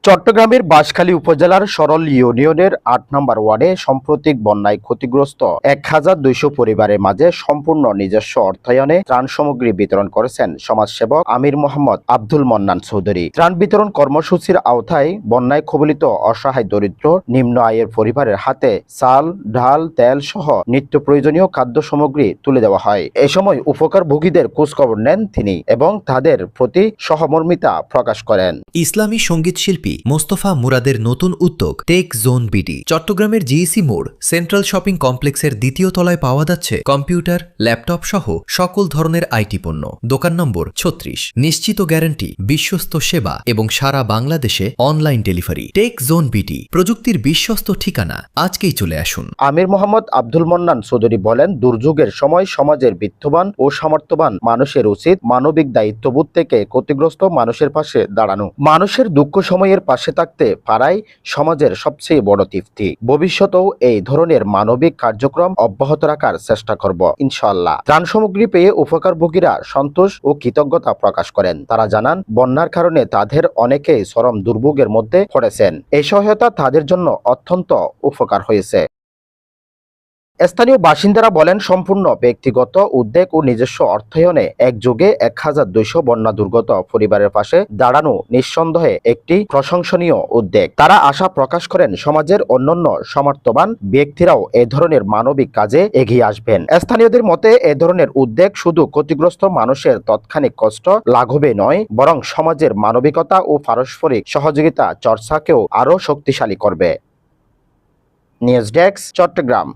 চট্টগ্রামের বাঁশখালী উপজেলার সরল ইউনিয়নের ৮ নম্বর ওয়ার্ডে সাম্প্রতিক বন্যায় ক্ষতিগ্রস্ত ১,২০০ পরিবারের মাঝে সম্পূর্ণ নিজস্ব অর্থায়নে ত্রাণ সামগ্রী বিতরণ করেছেন সমাজসেবক আমির মোহাম্মদ আব্দুল মন্নান চৌধুরী। ত্রাণ বিতরণ কর্মসূচির আওতায় বন্যায় কবলিত অসহায় দরিদ্র নিম্ন আয়ের পরিবারের হাতে চাল, ডাল, তেল সহ নিত্য প্রয়োজনীয় খাদ্য সামগ্রী তুলে দেওয়া হয়। এ সময় উপকারভোগীদের খোঁজখবর নেন তিনি এবং তাদের প্রতি সহমর্মিতা প্রকাশ করেন। ইসলামী সঙ্গীত শিল্পী মোস্তফা মুরাদের নতুন উদ্যোগ টেক জোন বিডি। চট্টগ্রামের জিইসি মোড় সেন্ট্রাল শপিং কমপ্লেক্সের দ্বিতীয় তলায় পাওয়া যাচ্ছে কম্পিউটার, ল্যাপটপ সহ সকল ধরনের আইটি পণ্য। দোকান নম্বর ৩৬। নিশ্চিত গ্যারান্টি, বিশ্বস্ত সেবা এবং সারা বাংলাদেশে online delivery. Tech zone BD, প্রযুক্তির বিশ্বস্ত ঠিকানা। আজকেই চলে আসুন। আমির মোহাম্মদ আব্দুল মন্নান চৌধুরী বলেন, দুর্যোগের সময় সমাজের বিত্তবান ও সামর্থ্যবান মানুষের উচিত মানবিক দায়িত্ববোধ থেকে ক্ষতিগ্রস্ত মানুষের পাশে দাঁড়ানো। মানুষের দুঃখ সময়ের পাশে থাকতে পারাই সমাজের সবচেয়ে বড় তৃপ্তি। ভবিষ্যতেও এই ধরনের মানবিক কার্যক্রম অব্যাহত রাখার চেষ্টা করব ইনশাআল্লাহ। ত্রাণ সামগ্রী পেয়ে উপকারভোগীরা সন্তোষ ও কৃতজ্ঞতা প্রকাশ করেন। তারা জানান, বন্যার কারণে তাদের অনেকেই চরম দুর্ভোগের মধ্যে পড়েছেন। এই সহায়তা তাদের জন্য অত্যন্ত উপকার হয়েছে। স্থানীয় বাসিন্দারা বলেন, সম্পূর্ণ ব্যক্তিগত উদ্যোগ ও নিজস্ব অর্থায়নে একযোগে ১,২০০ বন্যা দুর্গত পরিবারের পাশে দাঁড়ানো নিঃসন্দেহে একটি প্রশংসনীয় উদ্যোগ। তারা আশা প্রকাশ করেন, সমাজের অন্যান্য সমর্থবান ব্যক্তিরাও এ ধরনের মানবিক কাজে এগিয়ে আসবেন। স্থানীয়দের মতে, এ ধরনের উদ্যোগ শুধু ক্ষতিগ্রস্ত মানুষের তাৎক্ষণিক কষ্ট লাঘবে নয়, বরং সমাজের মানবিকতা ও পারস্পরিক সহযোগিতা চর্চাকেও আরও শক্তিশালী করবে। News desk, Chittagong.